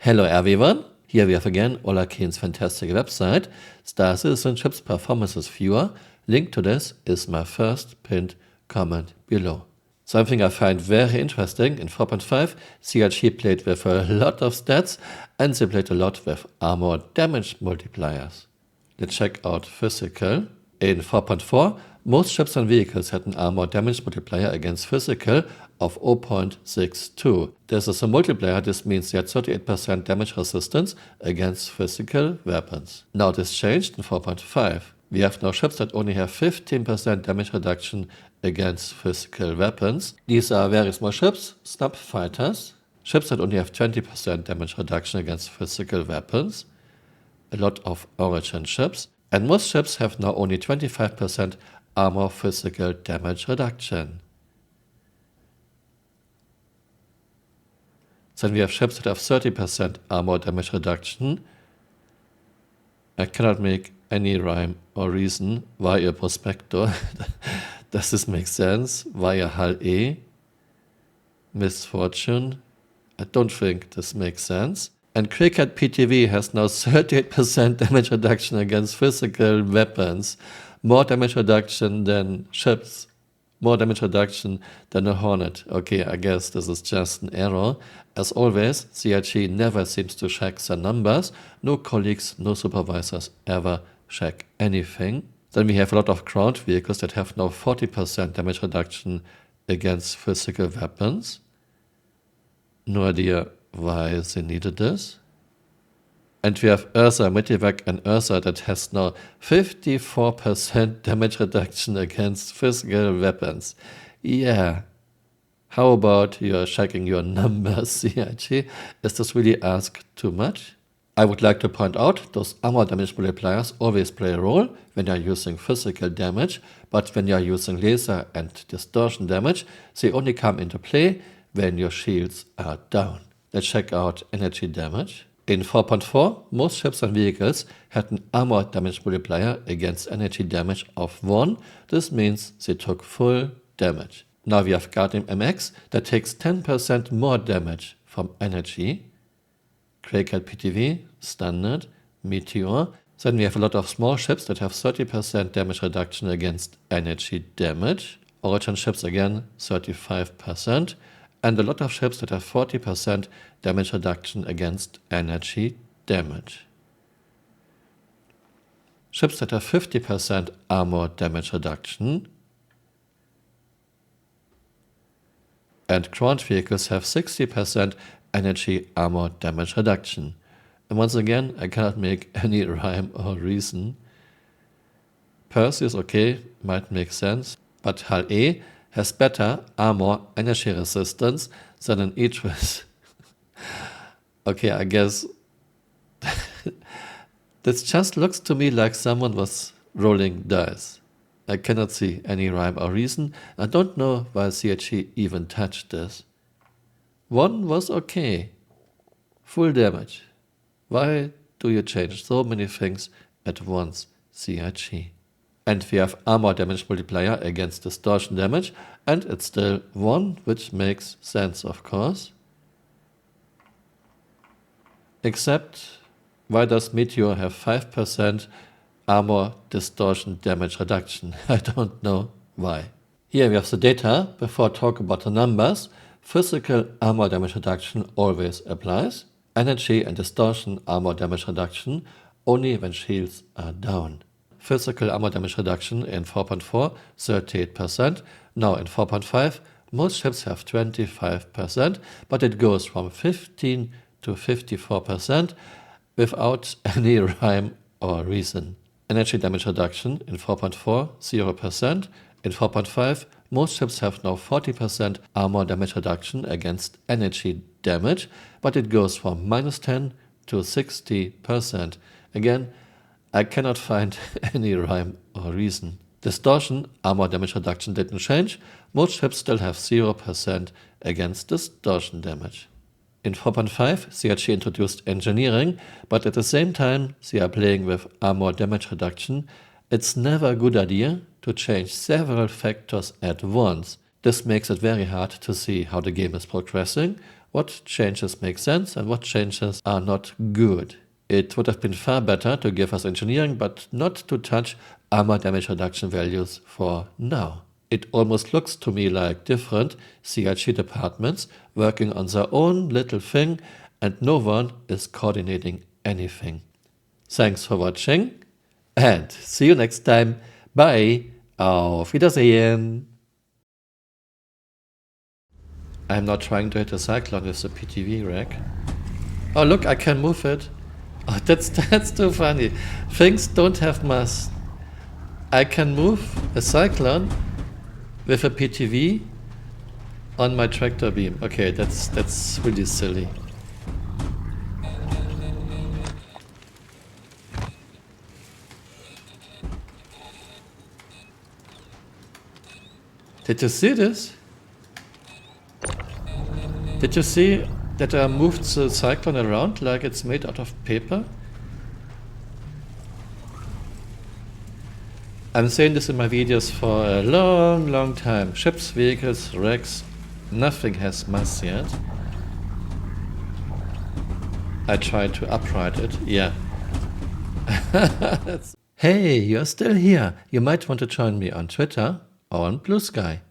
Hello everyone, here we have again Ola Kane's fantastic website, Star Citizen Chips Performances Viewer. Link to this is my first pinned comment below. Something I find very interesting, in 4.5, CRG played with a lot of stats and they played a lot with armor damage multipliers. Let's check out physical. In 4.4, most ships and vehicles had an armor damage multiplier against physical of 0.62. This is a multiplier, this means they had 38% damage resistance against physical weapons. Now this changed in 4.5. We have now ships that only have 15% damage reduction against physical weapons. These are very small ships, snub fighters. Ships that only have 20% damage reduction against physical weapons. A lot of origin ships. And most ships have now only 25% armor physical damage reduction. Then we have ships that have 30% armor damage reduction. I cannot make any rhyme or reason why a Prospector. Does this make sense? Why a Hull E? Misfortune? I don't think this makes sense. And Cricket PTV has now 38% damage reduction against physical weapons. More damage reduction than ships. More damage reduction than a Hornet. Okay, I guess this is just an error. As always, CRG never seems to check the numbers. No colleagues, no supervisors ever check anything. Then we have a lot of ground vehicles that have now 40% damage reduction against physical weapons. No idea why they needed this. And we have Ursa, Medivac and Ursa that has now 54% damage reduction against physical weapons. Yeah. How about you are checking your numbers, CRG? Is this really asked too much? I would like to point out those armor damage multipliers always play a role when you are using physical damage, but when you are using laser and distortion damage, they only come into play when your shields are down. Let's check out energy damage. In 4.4, most ships and vehicles had an armor damage multiplier against energy damage of 1. This means they took full damage. Now we have Guardian MX that takes 10% more damage from energy. Kraken PTV, Standard, Meteor. Then we have a lot of small ships that have 30% damage reduction against energy damage. Origin ships again, 35%. And a lot of ships that have 40% damage reduction against energy damage. Ships that have 50% armor damage reduction. And ground vehicles have 60% energy armor damage reduction. And once again, I cannot make any rhyme or reason. Perseus, okay, might make sense, but Hull E has better armor energy resistance than an Idris. Okay, I guess this just looks to me like someone was rolling dice. I cannot see any rhyme or reason. I don't know why CRG even touched this. One was okay. Full damage. Why do you change so many things at once, CRG? And we have armor damage multiplier against distortion damage, and it's still 1, which makes sense, of course. Except, why does Meteor have 5% armor distortion damage reduction? I don't know why. Here we have the data. Before I talk about the numbers, physical armor damage reduction always applies. Energy and distortion armor damage reduction only when shields are down. Physical armor damage reduction in 4.4, 38%. Now in 4.5, most ships have 25%, but it goes from 15 to 54% without any rhyme or reason. Energy damage reduction in 4.4, 0%. In 4.5, most ships have now 40% armor damage reduction against energy damage, but it goes from -10 to 60%. Again, I cannot find any rhyme or reason. Distortion, armor damage reduction didn't change. Most ships still have 0% against distortion damage. In 4.5, CRG introduced engineering, but at the same time, they are playing with armor damage reduction. It's never a good idea to change several factors at once. This makes it very hard to see how the game is progressing, what changes make sense and what changes are not good. It would have been far better to give us engineering, but not to touch armor damage reduction values for now. It almost looks to me like different CIG departments working on their own little thing and no one is coordinating anything. Thanks for watching and see you next time. Bye. Auf Wiedersehen. I'm not trying to hit a cyclone with the PTV rack. Oh look, I can move it. Oh, that's too funny. Things don't have mass. I can move a cyclone with a PTV on my tractor beam. Okay, that's really silly. Did you see this? Did you see that I moved the cyclone around like it's made out of paper? I'm saying this in my videos for a long time. Ships, vehicles, wrecks, nothing has mass yet. I tried to upright it, yeah. Hey, you're still here. You might want to join me on Twitter or on Blue Sky.